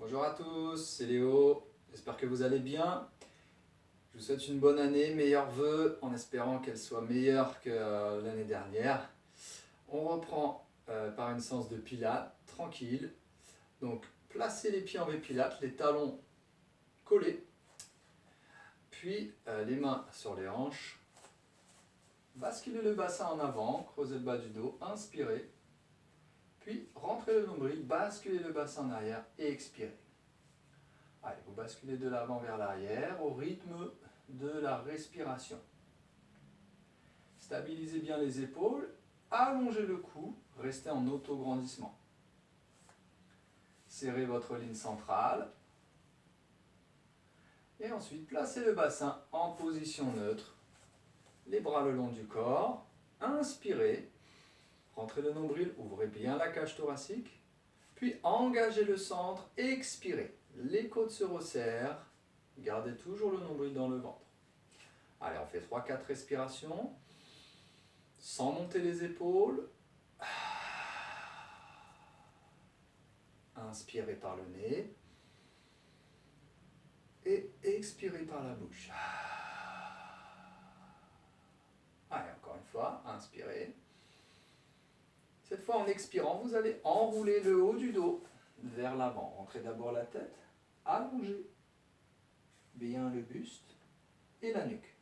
Bonjour à tous, c'est Léo, j'espère que vous allez bien. Je vous souhaite une bonne année, meilleurs vœux, en espérant qu'elle soit meilleure que l'année dernière. On reprend par une séance de pilates, tranquille. Donc placez les pieds en V-pilates, les talons collés, puis les mains sur les hanches. Basculez le bassin en avant, creusez le bas du dos, inspirez. Puis rentrez le nombril, basculez le bassin en arrière et expirez. Allez, vous basculez de l'avant vers l'arrière au rythme de la respiration. Stabilisez bien les épaules, allongez le cou, restez en auto-grandissement. Serrez votre ligne centrale. Et ensuite, placez le bassin en position neutre. Les bras le long du corps. Inspirez. Rentrez le nombril, ouvrez bien la cage thoracique. Puis engagez le centre, expirez. Les côtes se resserrent. Gardez toujours le nombril dans le ventre. Allez, on fait 3-4 respirations. Sans monter les épaules. Inspirez par le nez. Et expirez par la bouche. Allez, encore une fois, inspirez. Cette fois, en expirant, vous allez enrouler le haut du dos vers l'avant. Rentrez d'abord la tête, allongez bien le buste et la nuque.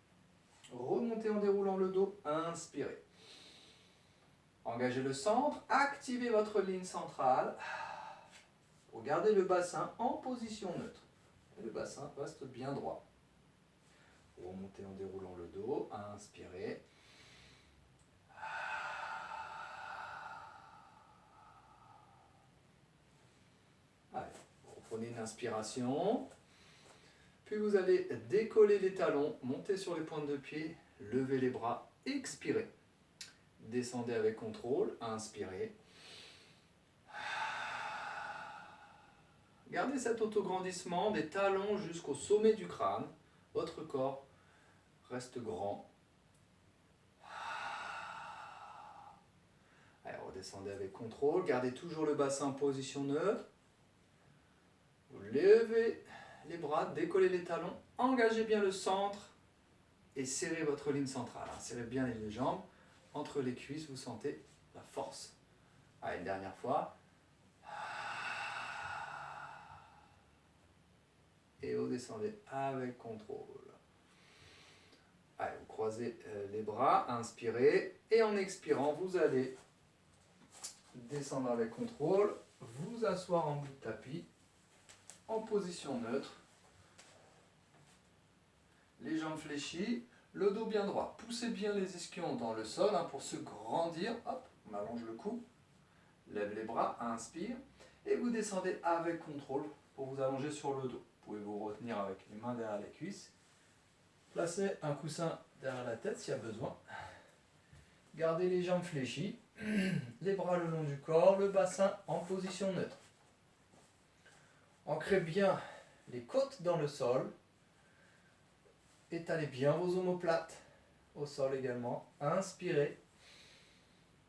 Remontez en déroulant le dos, inspirez. Engagez le centre, activez votre ligne centrale pour garder le bassin en position neutre. Et le bassin reste bien droit. Remontez en déroulant le dos, inspirez. Allez, reprenez une inspiration. Puis vous allez décoller les talons, monter sur les pointes de pied, lever les bras, expirez. Descendez avec contrôle, inspirez. Gardez cet autograndissement des talons jusqu'au sommet du crâne. Votre corps reste grand. Allez, redescendez avec contrôle. Gardez toujours le bassin en position neutre. Vous levez les bras, décollez les talons, engagez bien le centre et serrez votre ligne centrale. Serrez bien les jambes. Entre les cuisses, vous sentez la force. Allez, une dernière fois. Et redescendez avec contrôle. Allez, vous croisez les bras, inspirez. Et en expirant, vous allez descendre avec contrôle, vous asseoir en bout de tapis, en position neutre. Les jambes fléchies, le dos bien droit. Poussez bien les ischions dans le sol pour se grandir. Hop, on allonge le cou. Lève les bras, inspire. Et vous descendez avec contrôle pour vous allonger sur le dos. Vous pouvez vous retenir avec les mains derrière les cuisses. Placez un coussin derrière la tête s'il y a besoin. Gardez les jambes fléchies. Les bras le long du corps, le bassin en position neutre. Ancrez bien les côtes dans le sol. Étalez bien vos omoplates au sol également. Inspirez.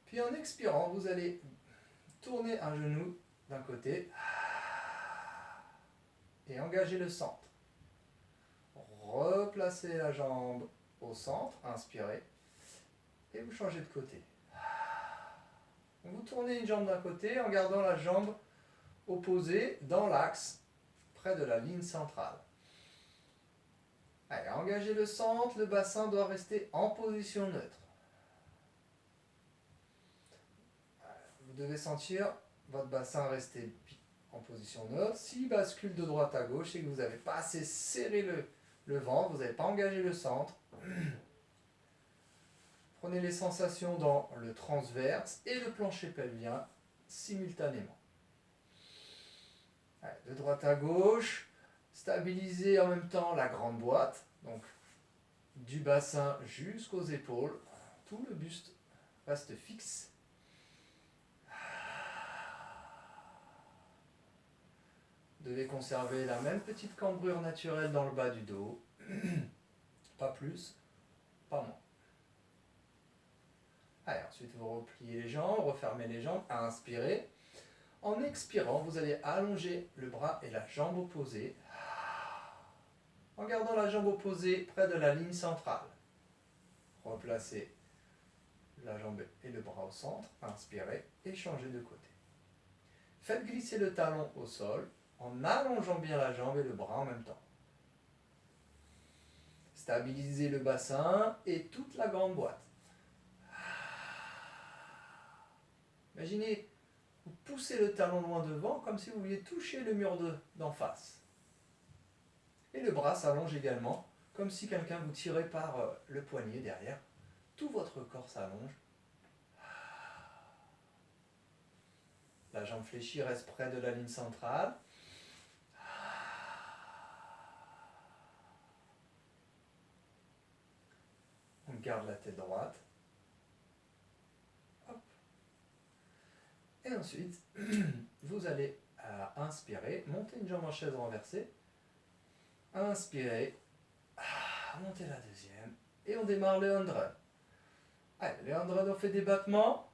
Puis en expirant, vous allez tourner un genou d'un côté et engager le centre. Replacez la jambe au centre, inspirez, et vous changez de côté. Vous tournez une jambe d'un côté en gardant la jambe opposée dans l'axe, près de la ligne centrale. Allez, engagez le centre, le bassin doit rester en position neutre. Vous devez sentir votre bassin rester en position neutre. S'il bascule de droite à gauche, c'est que vous n'avez pas assez serré le ventre, vous n'avez pas engagé le centre. Prenez les sensations dans le transverse et le plancher pelvien simultanément. Allez, de droite à gauche, stabilisez en même temps la grande boîte, donc du bassin jusqu'aux épaules. Tout le buste reste fixe. Vous devez conserver la même petite cambrure naturelle dans le bas du dos. Pas plus, pas moins. Allez, ensuite vous repliez les jambes, refermez les jambes, inspirez. En expirant, vous allez allonger le bras et la jambe opposée, en gardant la jambe opposée près de la ligne centrale. Replacez la jambe et le bras au centre, inspirez et changez de côté. Faites glisser le talon au sol en allongeant bien la jambe et le bras en même temps. Stabilisez le bassin et toute la grande boîte. Imaginez, vous poussez le talon loin devant comme si vous vouliez toucher le mur d'en face. Et le bras s'allonge également comme si quelqu'un vous tirait par le poignet derrière. Tout votre corps s'allonge. La jambe fléchie reste près de la ligne centrale. On garde la tête droite. Hop. Et ensuite, vous allez inspirer, monter une jambe en chaise renversée. Inspirez, montez la deuxième. Et on démarre le 100. Allez, le 100, on fait des battements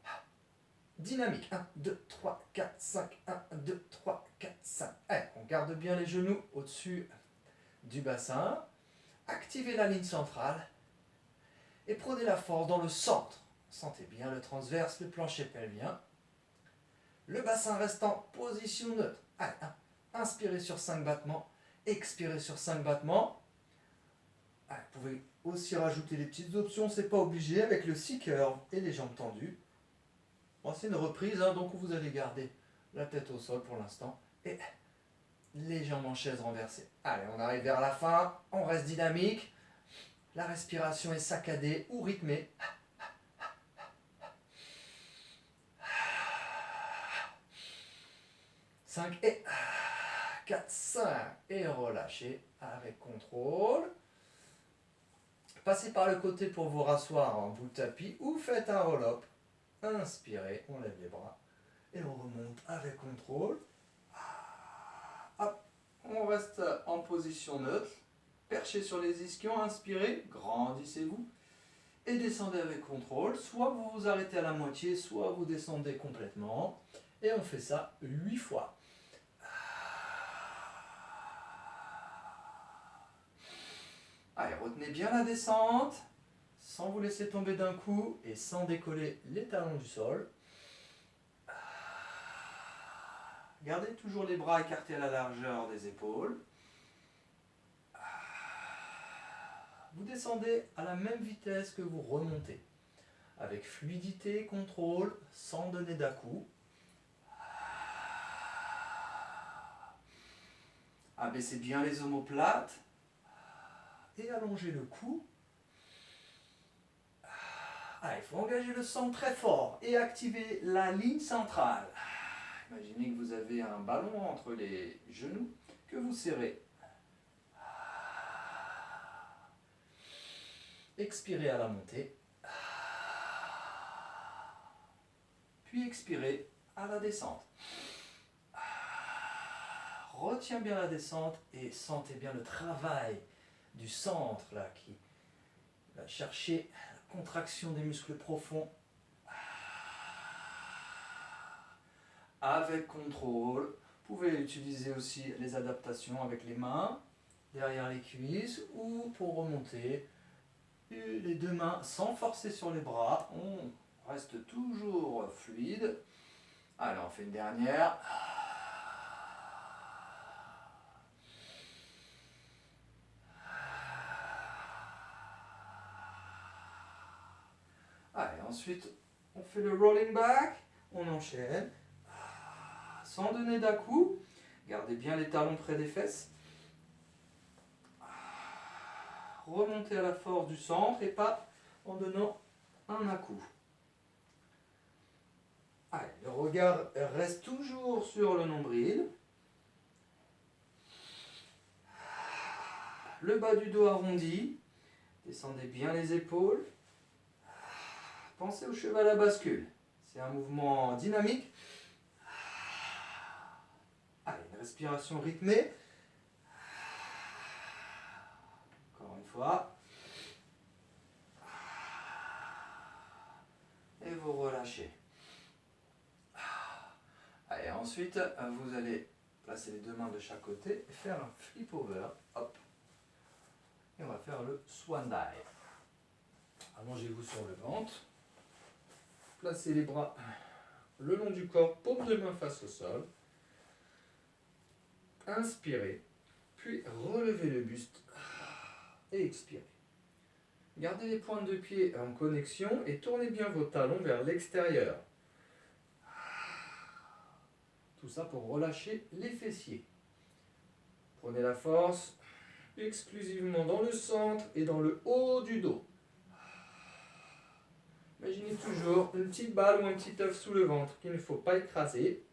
dynamiques. 1, 2, 3, 4, 5. 1, 2, 3, 4, 5. Allez, on garde bien les genoux au-dessus du bassin. Activez la ligne centrale. Et prenez la force dans le centre. Sentez bien le transverse, le plancher pelvien. Le bassin reste en position neutre. Allez, inspirez sur 5 battements. Expirez sur 5 battements. Allez, vous pouvez aussi rajouter des petites options, c'est pas obligé, avec le C-curve et les jambes tendues. Bon, c'est une reprise, donc vous allez garder la tête au sol pour l'instant et les jambes en chaise renversées. Allez, on arrive vers la fin, on reste dynamique. La respiration est saccadée ou rythmée. 5 et 4, 5 et relâchez avec contrôle. Passez par le côté pour vous rasseoir en bout de tapis ou faites un roll-up. Inspirez, on lève les bras et on remonte avec contrôle. Hop, on reste en position neutre, perché sur les ischions, inspirez, grandissez-vous et descendez avec contrôle. Soit vous vous arrêtez à la moitié, soit vous descendez complètement. Et on fait ça 8 fois. Allez, retenez bien la descente, sans vous laisser tomber d'un coup et sans décoller les talons du sol. Gardez toujours les bras écartés à la largeur des épaules. Vous descendez à la même vitesse que vous remontez, avec fluidité et contrôle, sans donner d'à-coups. Abaissez bien les omoplates et allongez le cou. Il faut engager le centre très fort et activer la ligne centrale. Imaginez que vous avez un ballon entre les genoux que vous serrez. Expirez à la montée. Puis expirez à la descente. Retiens bien la descente et sentez bien le travail du centre là qui va chercher la contraction des muscles profonds. Avec contrôle. Vous pouvez utiliser aussi les adaptations avec les mains derrière les cuisses ou pour remonter. Et les deux mains sans forcer sur les bras. On reste toujours fluide. Allez, on fait une dernière. Allez, ensuite, on fait le rolling back. On enchaîne. Sans donner d'à-coups. Gardez bien les talons près des fesses. Remontez à la force du centre et pas en donnant un à-coup. Allez, le regard reste toujours sur le nombril. Le bas du dos arrondi. Descendez bien les épaules. Pensez au cheval à bascule. C'est un mouvement dynamique. Allez, une respiration rythmée. Encore une fois. Et vous relâchez. Allez, ensuite. Ensuite, vous allez placer les deux mains de chaque côté et faire un flip over. Hop. Et on va faire le swan dive. Allongez-vous sur le ventre. Placez les bras le long du corps, paume de main face au sol. Inspirez, puis relevez le buste et expirez. Gardez les pointes de pied en connexion et tournez bien vos talons vers l'extérieur. Tout ça pour relâcher les fessiers. Prenez la force exclusivement dans le centre et dans le haut du dos. Imaginez toujours une petite balle ou un petit œuf sous le ventre qu'il ne faut pas écraser.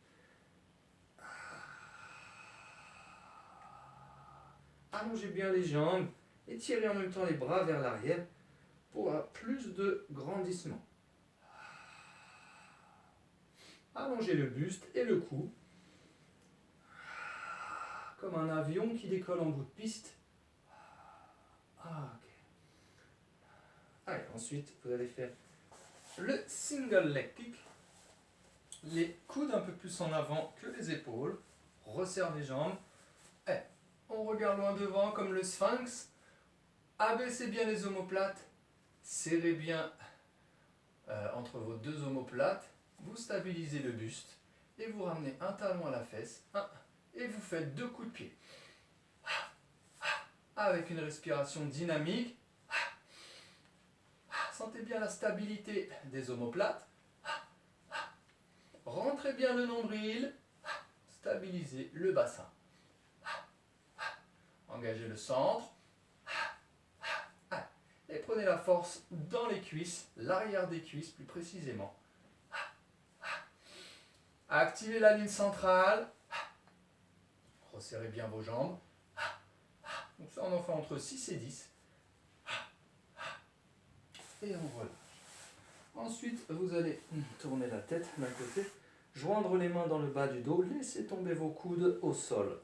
Allongez bien les jambes et tirez en même temps les bras vers l'arrière pour plus de grandissement. Allongez le buste et le cou comme un avion qui décolle en bout de piste. Ok. Allez, ensuite, vous allez faire le single leg kick. Les coudes un peu plus en avant que les épaules. Resserre les jambes. Et on regarde loin devant comme le sphinx. Abaissez bien les omoplates. Serrez bien entre vos deux omoplates. Vous stabilisez le buste. Et vous ramenez un talon à la fesse. Et vous faites 2 coups de pied. Avec une respiration dynamique. Sentez bien la stabilité des omoplates. Rentrez bien le nombril. Stabilisez le bassin. Engagez le centre. Et prenez la force dans les cuisses, l'arrière des cuisses plus précisément. Activez la ligne centrale. Resserrez bien vos jambes. Donc ça, on en fait entre 6 et 10. Et on relâche. Ensuite, vous allez tourner la tête d'un côté, joindre les mains dans le bas du dos, laissez tomber vos coudes au sol.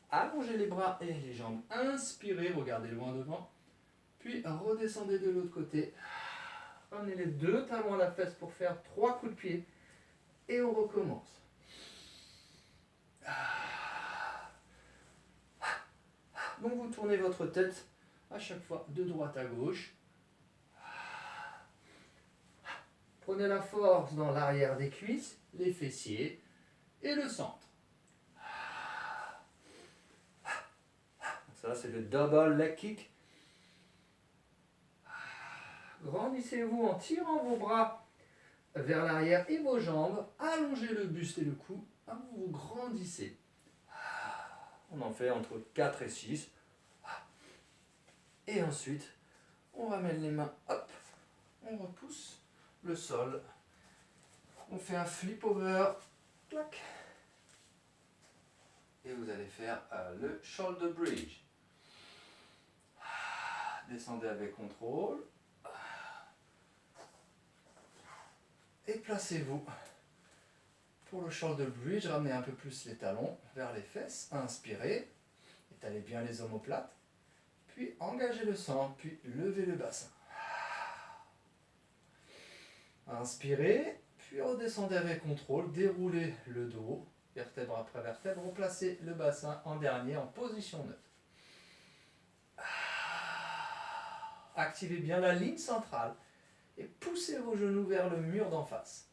Allongez les bras et les jambes. Inspirez, regardez loin devant. Puis redescendez de l'autre côté. Ramenez les deux talons à la fesse pour faire 3 coups de pied. Et on recommence. Donc vous tournez votre tête à chaque fois de droite à gauche. Prenez la force dans l'arrière des cuisses, les fessiers et le centre. Ça, c'est le double leg kick. Grandissez-vous en tirant vos bras vers l'arrière et vos jambes. Allongez le buste et le cou. Vous grandissez. On en fait entre 4 et 6. Et ensuite, on ramène les mains. Hop, on repousse le sol. On fait un flip over. Clac. Et vous allez faire le shoulder bridge. Descendez avec contrôle. Et placez-vous pour le shoulder bridge. Ramenez un peu plus les talons vers les fesses. Inspirez. Étalez bien les omoplates. Puis engagez le centre. Puis levez le bassin. Inspirez. Puis redescendez avec contrôle. Déroulez le dos. Vertèbre après vertèbre. Replacez le bassin en dernier en position neutre. Activez bien la ligne centrale et poussez vos genoux vers le mur d'en face.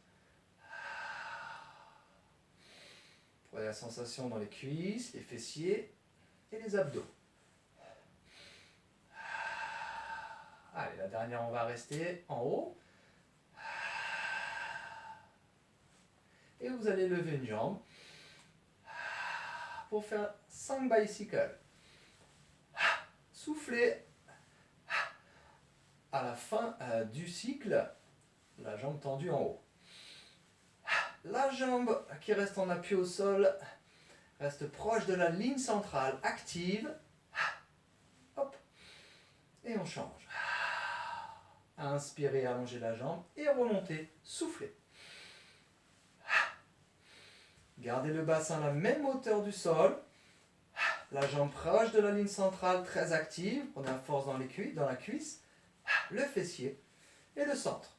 Prenez la sensation dans les cuisses, les fessiers et les abdos. Allez, la dernière, on va rester en haut. Et vous allez lever une jambe pour faire 5 bicycles. Soufflez. À la fin du cycle, la jambe tendue en haut. La jambe qui reste en appui au sol reste proche de la ligne centrale, active. Hop. Et on change. Inspirez, allongez la jambe et remontez, soufflez. Gardez le bassin à la même hauteur du sol. La jambe proche de la ligne centrale, très active. Prenez la force dans la cuisse. Le fessier et le centre.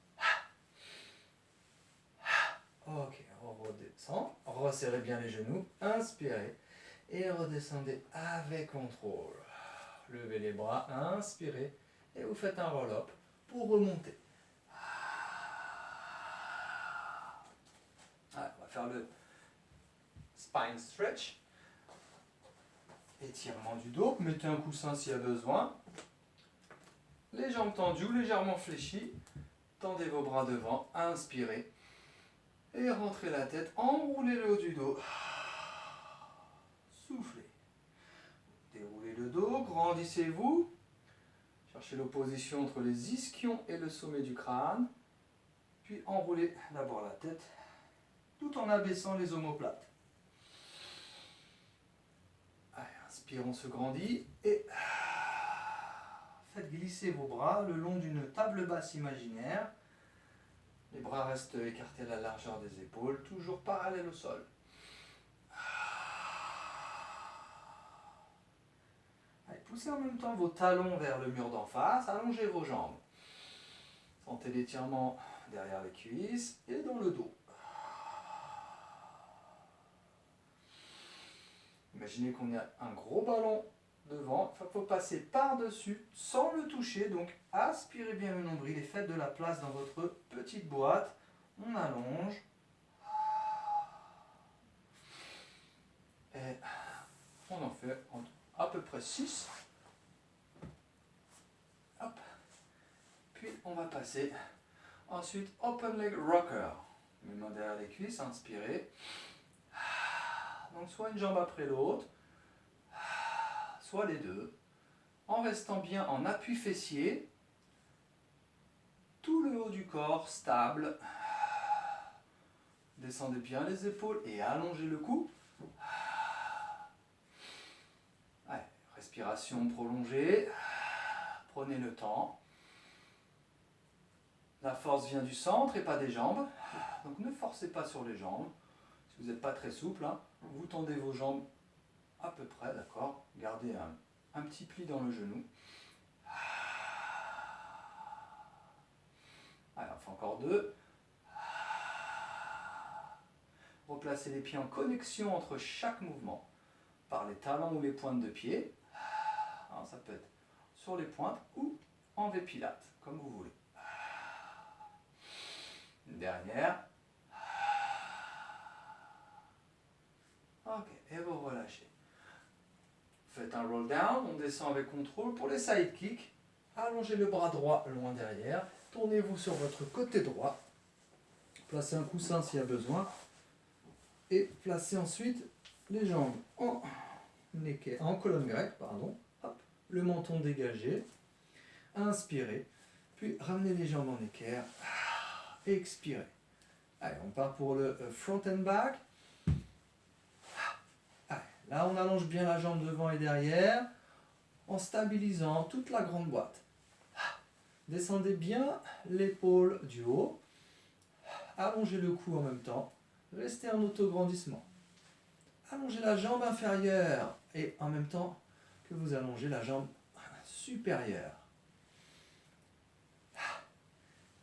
Ok, on redescend. Resserrez bien les genoux. Inspirez. Et redescendez avec contrôle. Levez les bras. Inspirez. Et vous faites un roll-up pour remonter. Allez, on va faire le spine stretch. Étirement du dos. Mettez un coussin s'il y a besoin. Les jambes tendues ou légèrement fléchies. Tendez vos bras devant. Inspirez. Et rentrez la tête. Enroulez le haut du dos. Soufflez. Déroulez le dos. Grandissez-vous. Cherchez l'opposition entre les ischions et le sommet du crâne. Puis enroulez d'abord la tête tout en abaissant les omoplates. Allez, inspire, on se grandit et faites glisser vos bras le long d'une table basse imaginaire. Les bras restent écartés à la largeur des épaules, toujours parallèles au sol. Allez, poussez en même temps vos talons vers le mur d'en face, allongez vos jambes. Sentez l'étirement derrière les cuisses et dans le dos. Imaginez qu'on a un gros ballon devant, il faut passer par-dessus sans le toucher, donc aspirez bien le nombril et faites de la place dans votre petite boîte. On allonge. Et on en fait à peu près 6. Hop. Puis on va passer ensuite open leg rocker. Les mains derrière les cuisses, inspirez. Donc soit une jambe après l'autre, soit les deux, en restant bien en appui fessier, tout le haut du corps stable. Descendez bien les épaules et allongez le cou. Allez, respiration prolongée, prenez le temps. La force vient du centre et pas des jambes, donc ne forcez pas sur les jambes. Si vous n'êtes pas très souple, hein, vous tendez vos jambes à peu près, d'accord. Gardez un petit pli dans le genou. Allez, on fait encore 2. Replacez les pieds en connexion entre chaque mouvement par les talons ou les pointes de pied. Alors, ça peut être sur les pointes ou en V-pilate, comme vous voulez. Une dernière. Ok, et vous relâchez. Faites un roll down, on descend avec contrôle. Pour les side kicks, allongez le bras droit loin derrière. Tournez-vous sur votre côté droit. Placez un coussin s'il y a besoin. Et placez ensuite les jambes en colonne grecque. Hop, le menton dégagé. Inspirez. Puis ramenez les jambes en équerre. Expirez. Allez, on part pour le front and back. Allez, là, on allonge bien la jambe devant et derrière en stabilisant toute la grande boîte. Descendez bien l'épaule du haut. Allongez le cou en même temps. Restez en autograndissement. Allongez la jambe inférieure et en même temps que vous allongez la jambe supérieure.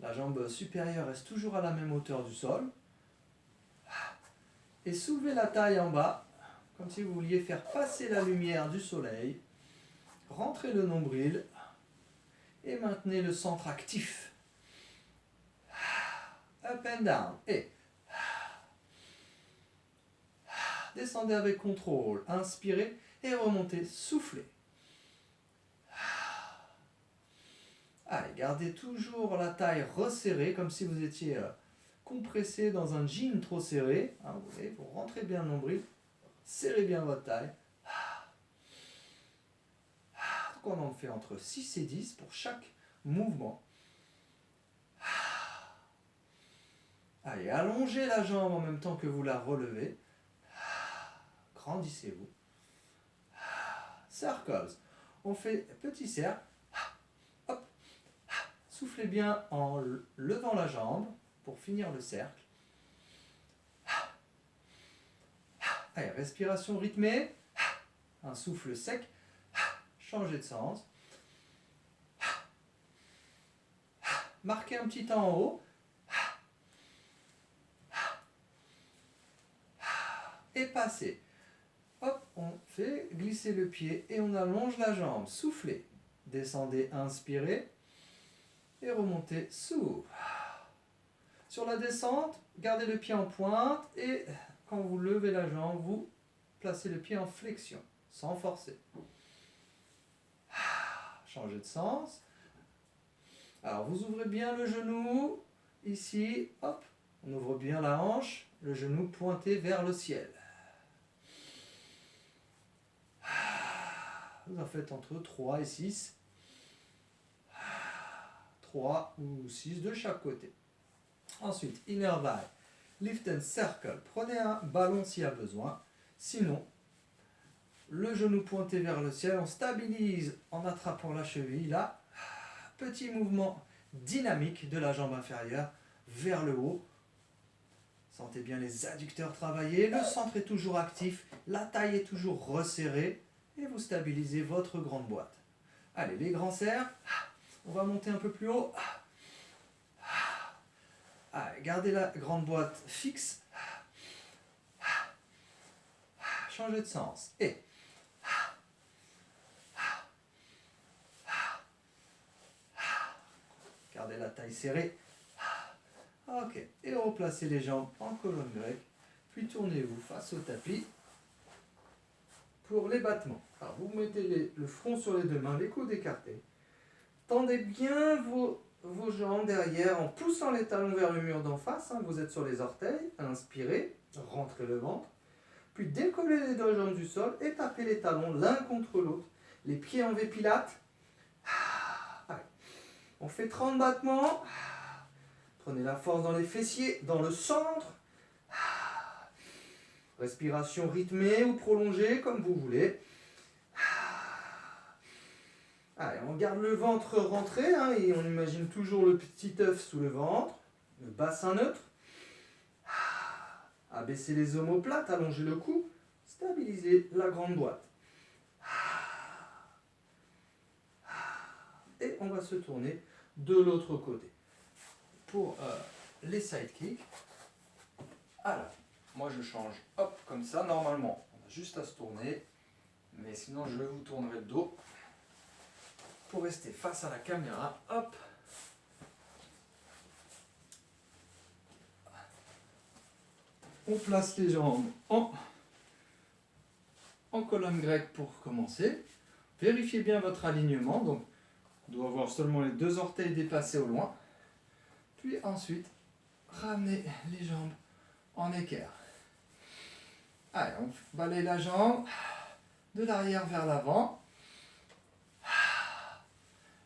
La jambe supérieure reste toujours à la même hauteur du sol. Et soulevez la taille en bas, comme si vous vouliez faire passer la lumière du soleil. Rentrez le nombril et maintenez le centre actif. Up and down. Et descendez avec contrôle. Inspirez et remontez. Soufflez. Allez, gardez toujours la taille resserrée, comme si vous étiez compressé dans un jean trop serré. Hein, vous voyez, vous rentrez bien le nombril, serrez bien votre taille. Donc on en fait entre 6 et 10 pour chaque mouvement. Allez, allongez la jambe en même temps que vous la relevez. Grandissez-vous. Circles. On fait petit cercle. Hop. Soufflez bien en levant la jambe pour finir le cercle. Allez, respiration rythmée. Un souffle sec. Changez de sens. Marquez un petit temps en haut. et passer. Hop, on fait glisser le pied et on allonge la jambe. Soufflez. Descendez, inspirez. Et remontez, souffle. Sur la descente, gardez le pied en pointe et quand vous levez la jambe, vous placez le pied en flexion, sans forcer. Changez de sens. Alors vous ouvrez bien le genou, ici, hop, on ouvre bien la hanche, le genou pointé vers le ciel. Vous en faites entre 3 et 6. 3 ou 6 de chaque côté. Ensuite, inner thigh, lift and circle. Prenez un ballon s'il y a besoin. Sinon, le genou pointé vers le ciel, on stabilise en attrapant la cheville. Là, petit mouvement dynamique de la jambe inférieure vers le haut. Sentez bien les adducteurs travailler. Le centre est toujours actif. La taille est toujours resserrée. Et vous stabilisez votre grande boîte. Allez, les grands cercles. On va monter un peu plus haut. Allez, gardez la grande boîte fixe. Changez de sens. Et gardez la taille serrée. Ok. Et replacez les jambes en colonne grecque. Puis tournez-vous face au tapis pour les battements. Alors vous mettez le front sur les deux mains, les coudes écartés. Tendez bien vos jambes derrière en poussant les talons vers le mur d'en face. Vous êtes sur les orteils. Inspirez, rentrez le ventre. Puis décollez les deux jambes du sol et tapez les talons l'un contre l'autre. Les pieds en V pilates. Allez. On fait 30 battements. Prenez la force dans les fessiers, dans le centre. Respiration rythmée ou prolongée, comme vous voulez. Allez, on garde le ventre rentré, et on imagine toujours le petit œuf sous le ventre, le bassin neutre. Abaissez les omoplates, allongez le cou, stabilisez la grande boîte. Et on va se tourner de l'autre côté. Pour les side kicks, alors, moi je change, hop, comme ça, normalement, on a juste à se tourner, mais sinon je vous tournerai le dos. Pour rester face à la caméra, hop. On place les jambes en colonne grecque pour commencer. Vérifiez bien votre alignement. Donc, on doit avoir seulement les deux orteils dépassés au loin. Puis ensuite, ramenez les jambes en équerre. Allez, on balaye la jambe de l'arrière vers l'avant.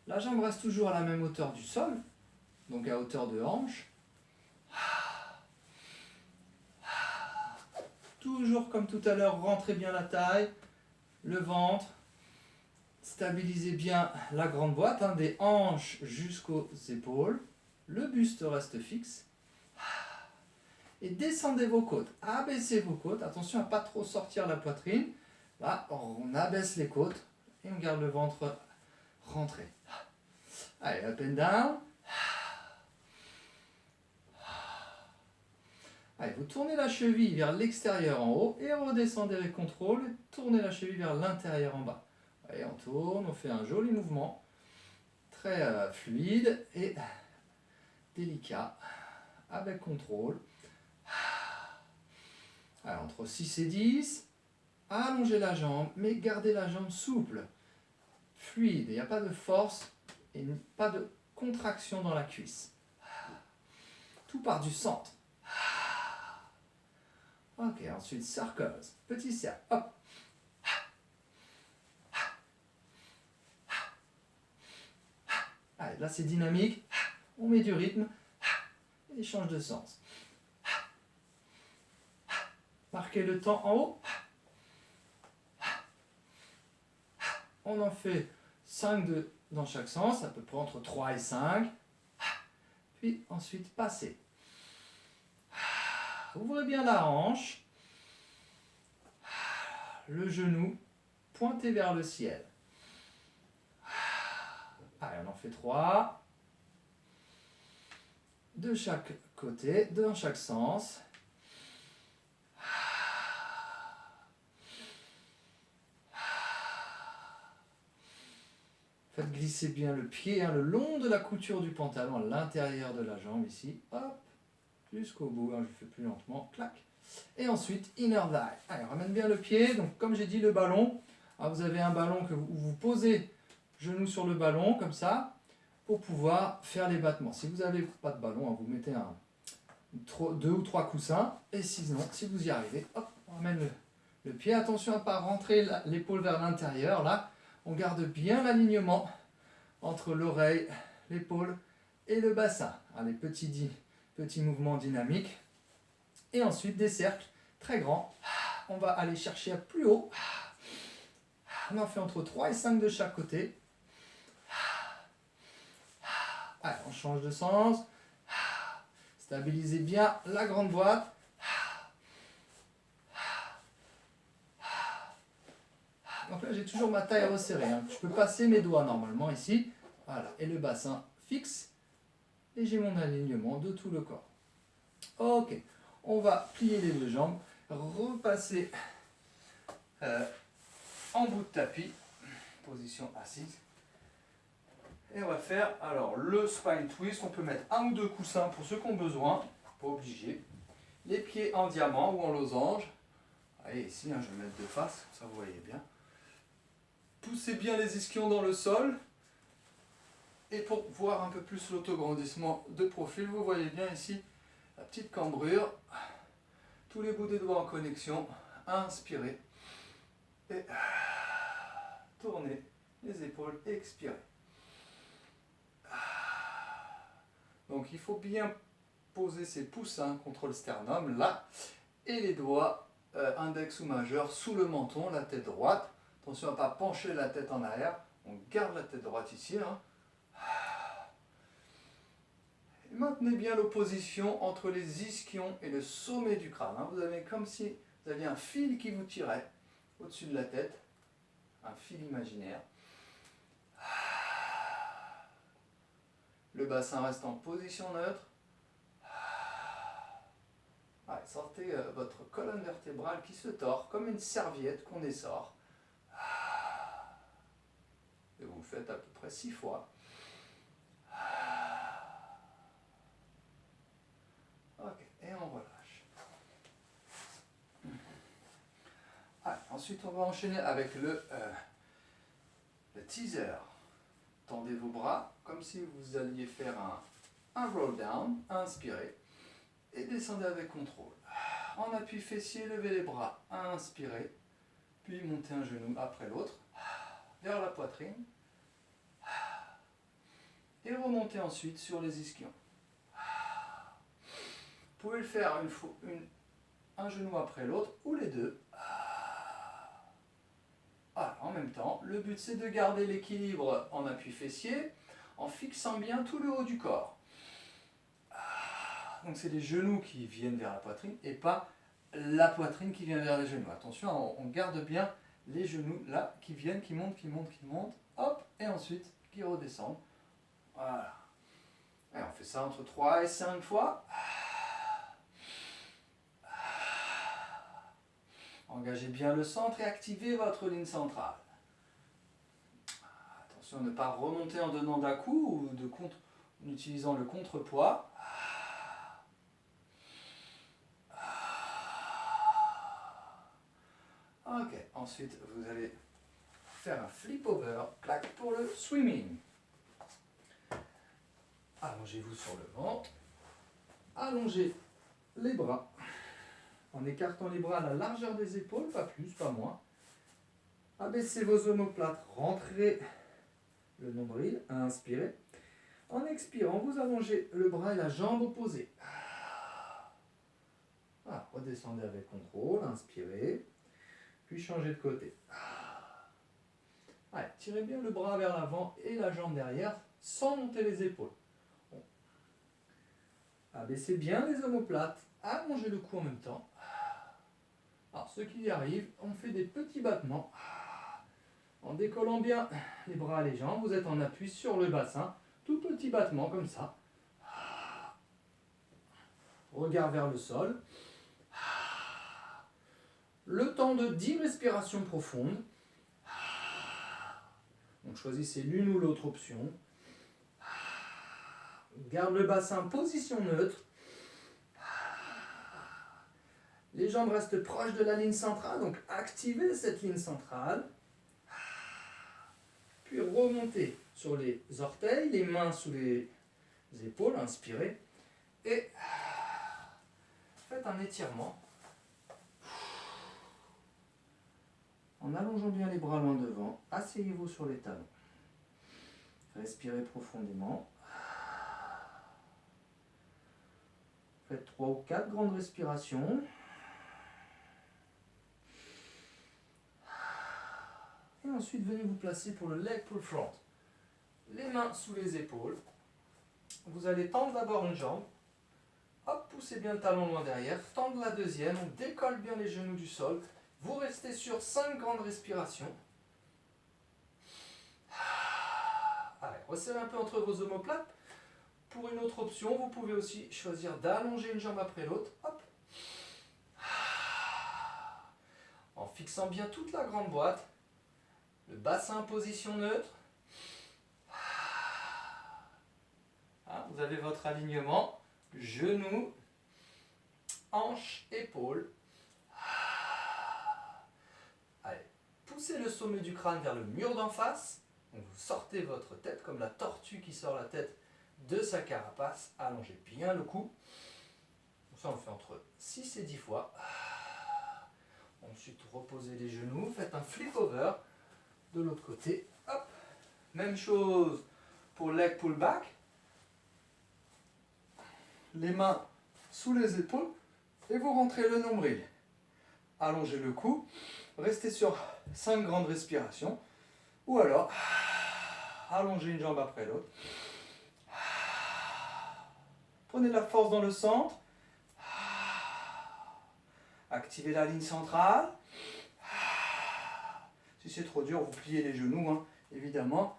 La jambe reste toujours à la même hauteur du sol, donc à hauteur de hanche. Toujours comme tout à l'heure, rentrez bien la taille, le ventre, stabilisez bien la grande boîte, des hanches jusqu'aux épaules. Le buste reste fixe. Et descendez vos côtes, abaissez vos côtes. Attention à ne pas trop sortir la poitrine. Là, on abaisse les côtes et on garde le ventre rentré. Allez, up and down. Allez, vous tournez la cheville vers l'extérieur en haut et redescendez avec contrôle. Et tournez la cheville vers l'intérieur en bas. Allez, on tourne, on fait un joli mouvement. Très fluide et délicat. Avec contrôle. Alors, entre 6 et 10, allongez la jambe, mais gardez la jambe souple, fluide. Il n'y a pas de force et pas de contraction dans la cuisse. Tout part du centre. Ok, ensuite, circles. Petit cercle. Hop. Allez, là, c'est dynamique. On met du rythme et change de sens. Marquez le temps en haut. On en fait 5 dans chaque sens, à peu près entre 3 et 5. Puis ensuite, passez. Ouvrez bien la hanche. Le genou pointé vers le ciel. Allez, on en fait 3. De chaque côté, dans chaque sens. Faites glisser bien le pied le long de la couture du pantalon, à l'intérieur de la jambe ici. Hop, jusqu'au bout. Je fais plus lentement. Clac. Et ensuite, inner thigh. Allez, on ramène bien le pied. Donc, comme j'ai dit, le ballon. Vous avez un ballon que vous posez genou sur le ballon, comme ça, pour pouvoir faire les battements. Si vous n'avez pas de ballon, vous mettez 2 ou 3 coussins. Et sinon, si vous y arrivez, hop, on ramène le pied. Attention à ne pas rentrer l'épaule vers l'intérieur. Là, on garde bien l'alignement entre l'oreille, l'épaule et le bassin. Les petits mouvements dynamiques. Et ensuite, des cercles très grands. On va aller chercher à plus haut. On en fait entre 3 et 5 de chaque côté. Allez, on change de sens. Stabilisez bien la grande boîte. Donc là, j'ai toujours ma taille resserrée. Je peux passer mes doigts normalement ici. Voilà. Et le bassin fixe. Et j'ai mon alignement de tout le corps. Ok. On va plier les 2 jambes. Repasser en bout de tapis. Position assise. Et on va faire alors le spine twist. On peut mettre 1 ou 2 coussins pour ceux qui ont besoin. Pas obligé. Les pieds en diamant ou en losange. Allez, ici, je vais mettre de face. Ça, vous voyez bien. Poussez bien les ischions dans le sol. Et pour voir un peu plus l'autograndissement de profil, vous voyez bien ici la petite cambrure. Tous les bouts des doigts en connexion. Inspirez. Et tournez les épaules. Expirez. Donc il faut bien poser ses pouces contre le sternum, là. Et les doigts index ou majeur sous le menton, la tête droite. Attention à ne pas pencher la tête en arrière. On garde la tête droite ici. Et maintenez bien l'opposition entre les ischions et le sommet du crâne. Vous avez comme si vous aviez un fil qui vous tirait au-dessus de la tête. Un fil imaginaire. Le bassin reste en position neutre. Allez, sortez votre colonne vertébrale qui se tord comme une serviette qu'on essore. Et vous le faites à peu près 6 fois. Ok, et on relâche. Allez, ensuite, on va enchaîner avec le teaser. Tendez vos bras comme si vous alliez faire un roll down. Inspirez. Et descendez avec contrôle. En appui fessier, levez les bras. Inspirez. Puis montez un genou après l'autre. Vers la poitrine. Et remontez ensuite sur les ischions. Vous pouvez le faire un genou après l'autre ou les deux. Voilà, en même temps, le but c'est de garder l'équilibre en appui fessier en fixant bien tout le haut du corps. Donc c'est les genoux qui viennent vers la poitrine et pas la poitrine qui vient vers les genoux. Attention, on garde bien les genoux là qui viennent, qui montent, qui montent, qui montent. Hop, et ensuite qui redescendent. Voilà. Et on fait ça entre 3 et 5 fois. Engagez bien le centre et activez votre ligne centrale. Attention à ne pas remonter en donnant d'à-coups ou en utilisant le contrepoids. Ok, ensuite vous allez faire un flip over, clac pour le swimming. Allongez-vous sur le ventre. Allongez les bras. En écartant les bras à la largeur des épaules, pas plus, pas moins. Abaissez vos omoplates, rentrez le nombril, inspirez. En expirant, vous allongez le bras et la jambe opposée. Redescendez avec contrôle, inspirez, puis changez de côté. Allez, tirez bien le bras vers l'avant et la jambe derrière, sans monter les épaules. Abaissez bien les omoplates, allongez le cou en même temps. Alors, ceux qui y arrivent, on fait des petits battements. En décollant bien les bras et les jambes, vous êtes en appui sur le bassin. Tout petit battement comme ça. Regard vers le sol. Le temps de 10 respirations profondes. Donc choisissez l'une ou l'autre option. Garde le bassin position neutre. Les jambes restent proches de la ligne centrale, donc activez cette ligne centrale. Puis remontez sur les orteils, les mains sous les épaules, inspirez. Et faites un étirement. En allongeant bien les bras loin devant, asseyez-vous sur les talons. Respirez profondément. Faites 3 ou 4 grandes respirations. Et ensuite, venez vous placer pour le leg pull front. Les mains sous les épaules. Vous allez tendre d'abord une jambe. Hop, poussez bien le talon loin derrière. Tendre la deuxième. On décolle bien les genoux du sol. Vous restez sur 5 grandes respirations. Allez, resserrez un peu entre vos omoplates. Pour une autre option, vous pouvez aussi choisir d'allonger une jambe après l'autre. Hop. En fixant bien toute la grande boîte. Le bassin en position neutre. Vous avez votre alignement. Genoux, hanches, épaules. Allez, poussez le sommet du crâne vers le mur d'en face. Donc vous sortez votre tête comme la tortue qui sort la tête de sa carapace. Allongez bien le cou. Ça on le fait entre 6 et 10 fois. Ensuite reposez les genoux. Faites un flip over. De l'autre côté, hop, même chose pour leg pull back. Les mains sous les épaules et vous rentrez le nombril. Allongez le cou, restez sur 5 grandes respirations ou alors allongez une jambe après l'autre. Prenez de la force dans le centre. Activez la ligne centrale. Si c'est trop dur, vous pliez les genoux, hein, évidemment.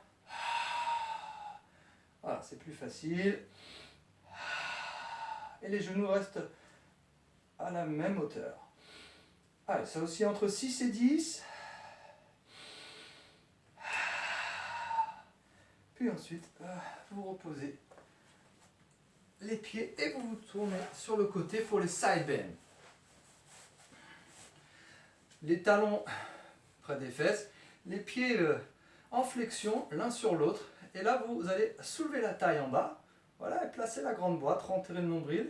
Voilà, c'est plus facile. Et les genoux restent à la même hauteur. Allez, ça aussi entre 6 et 10. Puis ensuite, vous reposez les pieds et vous vous tournez sur le côté pour les side bends. Les talons près des fesses, les pieds en flexion l'un sur l'autre. Et là, vous allez soulever la taille en bas. Voilà, et placer la grande boîte, rentrer le nombril,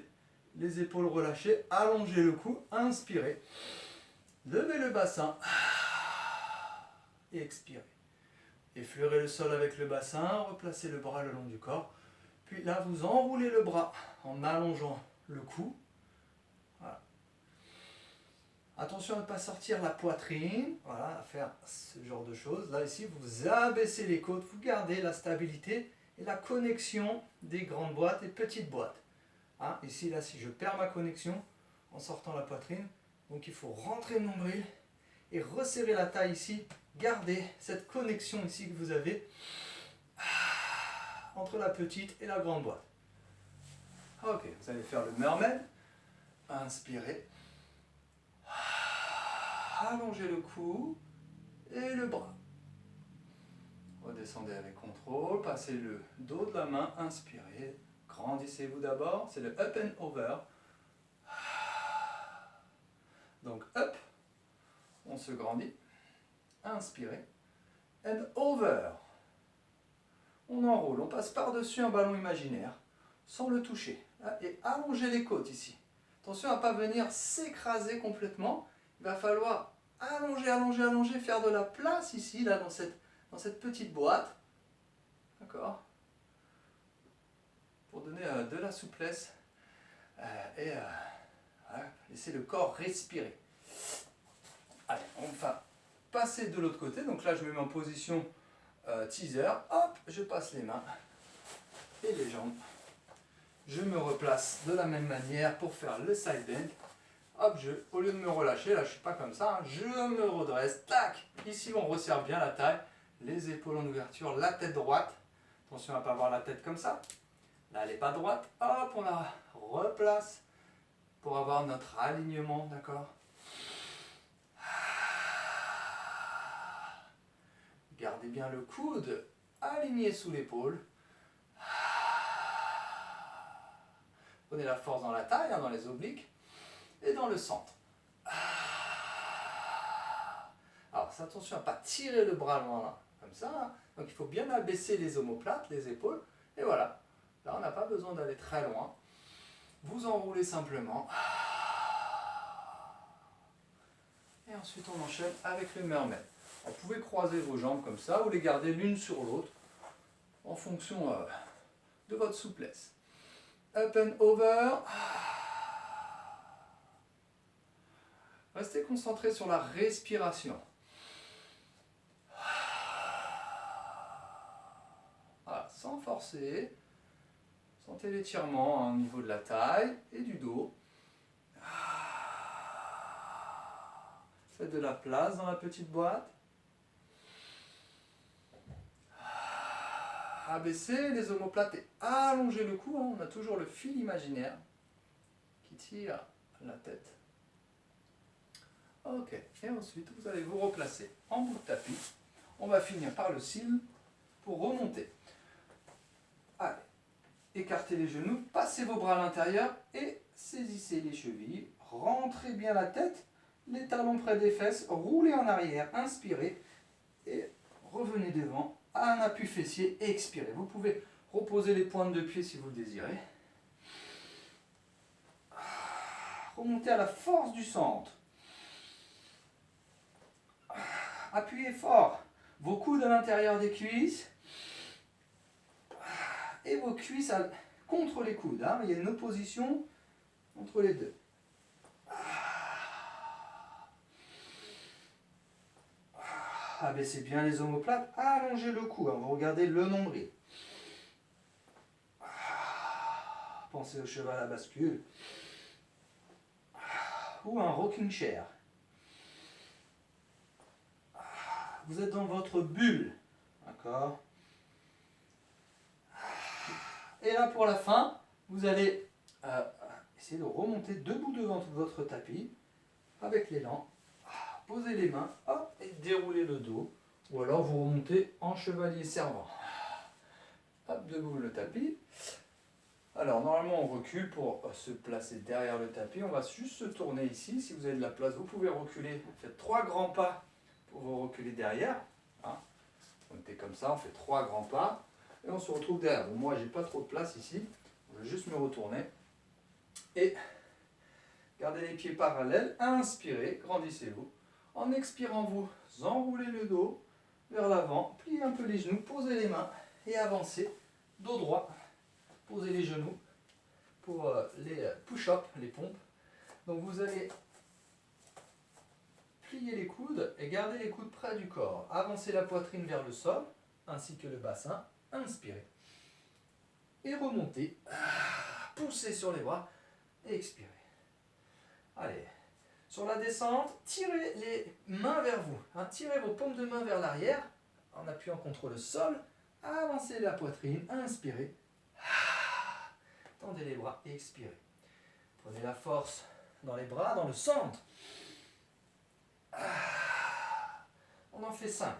les épaules relâchées, allongez le cou, inspirez. Levez le bassin et expirez. Effleurez le sol avec le bassin, replacez le bras le long du corps. Puis là, vous enroulez le bras en allongeant le cou. Voilà. Attention à ne pas sortir la poitrine, voilà, à faire ce genre de choses. Là, ici, vous abaissez les côtes, vous gardez la stabilité et la connexion des grandes boîtes et petites boîtes. Hein, ici, là, si je perds ma connexion en sortant la poitrine, donc il faut rentrer le nombril et resserrer la taille ici. Gardez cette connexion ici que vous avez entre la petite et la grande boîte. Ok, vous allez faire le mermaid. Inspirez. Allongez le cou et le bras. Redescendez avec contrôle, passez le dos de la main, inspirez. Grandissez-vous d'abord, c'est le up and over. Donc up, on se grandit. Inspirez. And over. On enroule, on passe par-dessus un ballon imaginaire sans le toucher. Et allongez les côtes ici. Attention à ne pas venir s'écraser complètement. Il va falloir allonger, allonger, allonger, faire de la place ici, là, dans cette petite boîte. D'accord ? Pour donner de la souplesse et laisser le corps respirer. Allez, on va passer de l'autre côté. Donc là, je me mets en position teaser. Hop, je passe les mains et les jambes. Je me replace de la même manière pour faire le side bend. Hop, au lieu de me relâcher, là je ne suis pas comme ça, hein, je me redresse, tac. Ici on resserre bien la taille, les épaules en ouverture, la tête droite. Attention à ne pas avoir la tête comme ça. Là elle n'est pas droite, hop, on la replace pour avoir notre alignement, d'accord. Gardez Gardez bien le coude aligné sous l'épaule. Prenez la force dans la taille, dans les obliques et dans le centre. Alors, attention à ne pas tirer le bras loin, là, comme ça. Hein. Donc, il faut bien abaisser les omoplates, les épaules. Et voilà. Là, on n'a pas besoin d'aller très loin. Vous enroulez simplement. Et ensuite, on enchaîne avec le mermaid. Vous pouvez croiser vos jambes comme ça ou les garder l'une sur l'autre en fonction de votre souplesse. Up and over. Restez concentré sur la respiration. Voilà, sans forcer. Sentez l'étirement au niveau de la taille et du dos. Faites de la place dans la petite boîte. Abaissez les omoplates et allongez le cou. On a toujours le fil imaginaire qui tire la tête. Ok, et ensuite vous allez vous replacer en bout de tapis. On va finir par le cil pour remonter. Allez, écartez les genoux, passez vos bras à l'intérieur et saisissez les chevilles. Rentrez bien la tête, les talons près des fesses, roulez en arrière, inspirez et revenez devant. Un appui fessier et expirez. Vous pouvez reposer les pointes de pied si vous le désirez. Remontez à la force du centre. Appuyez fort. Vos coudes à l'intérieur des cuisses. Et vos cuisses contre les coudes. Hein. Il y a une opposition entre les deux. Abaissez bien les omoplates, allongez le cou, hein, vous regardez le nombril. Pensez au cheval à bascule. Ou un rocking chair. Vous êtes dans votre bulle. D'accord? Et là pour la fin, vous allez essayer de remonter debout devant votre tapis avec l'élan. Posez les mains, hop, et déroulez le dos. Ou alors vous remontez en chevalier servant. Hop, debout le tapis. Alors normalement on recule pour se placer derrière le tapis. On va juste se tourner ici. Si vous avez de la place, vous pouvez reculer. Faites 3 grands pas pour vous reculer derrière. Hein. On était comme ça, on fait 3 grands pas. Et on se retrouve derrière. Bon, moi j'ai pas trop de place ici. Je vais juste me retourner. Et gardez les pieds parallèles. Inspirez, grandissez-vous. En expirant, vous enroulez le dos vers l'avant, pliez un peu les genoux, posez les mains et avancez, dos droit. Posez les genoux pour les push-ups, les pompes. Donc vous allez plier les coudes et garder les coudes près du corps. Avancez la poitrine vers le sol, ainsi que le bassin. Inspirez. Et remontez. Poussez sur les bras et expirez. Allez. Sur la descente, tirez les mains vers vous. Hein, tirez vos paumes de main vers l'arrière en appuyant contre le sol. Avancez la poitrine, inspirez. Tendez les bras et expirez. Prenez la force dans les bras, dans le centre. On en fait 5.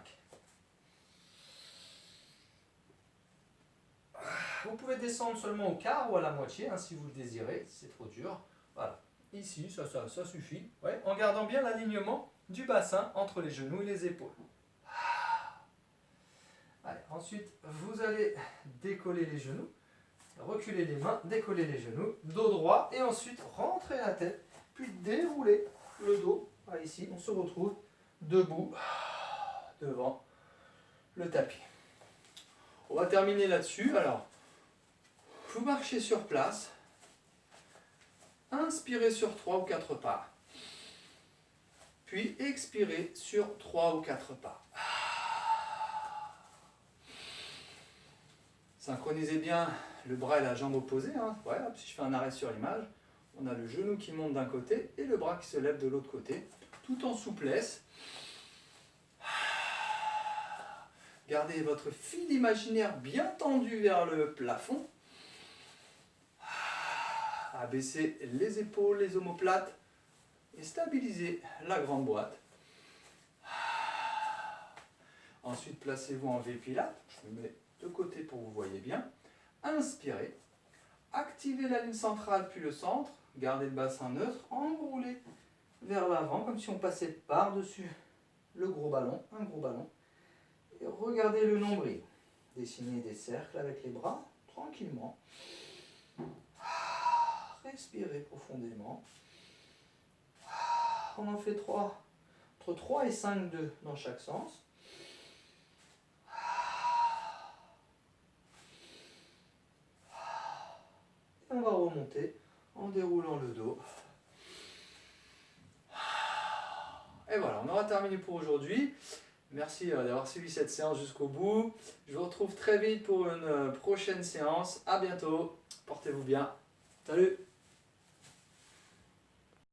Vous pouvez descendre seulement au quart ou à la moitié, hein, si vous le désirez, c'est trop dur. Voilà. Ici, ça suffit. Ouais, en gardant bien l'alignement du bassin entre les genoux et les épaules. Allez, ensuite, vous allez décoller les genoux, reculer les mains, décoller les genoux, dos droit, et ensuite rentrer la tête, puis dérouler le dos. Voilà, ici, on se retrouve debout devant le tapis. On va terminer là-dessus. Alors, vous marchez sur place. Inspirez sur 3 ou 4 pas. Puis expirez sur 3 ou 4 pas. Synchronisez bien le bras et la jambe opposée. Hein. Ouais, hop, si je fais un arrêt sur l'image, on a le genou qui monte d'un côté et le bras qui se lève de l'autre côté, tout en souplesse. Gardez votre fil imaginaire bien tendu vers le plafond. Abaissez les épaules, les omoplates et stabilisez la grande boîte. Ensuite, placez-vous en V-Pilate. Je me mets de côté pour que vous voyez bien. Inspirez. Activez la ligne centrale puis le centre. Gardez le bassin neutre. Enroulez vers l'avant comme si on passait par-dessus le gros ballon, un gros ballon. Et regardez le nombril. Dessinez des cercles avec les bras, tranquillement. Respirez profondément. On en fait 3, entre 3 et 5 d'eux dans chaque sens. Et on va remonter en déroulant le dos. Et voilà, on aura terminé pour aujourd'hui. Merci d'avoir suivi cette séance jusqu'au bout. Je vous retrouve très vite pour une prochaine séance. À bientôt. Portez-vous bien. Salut!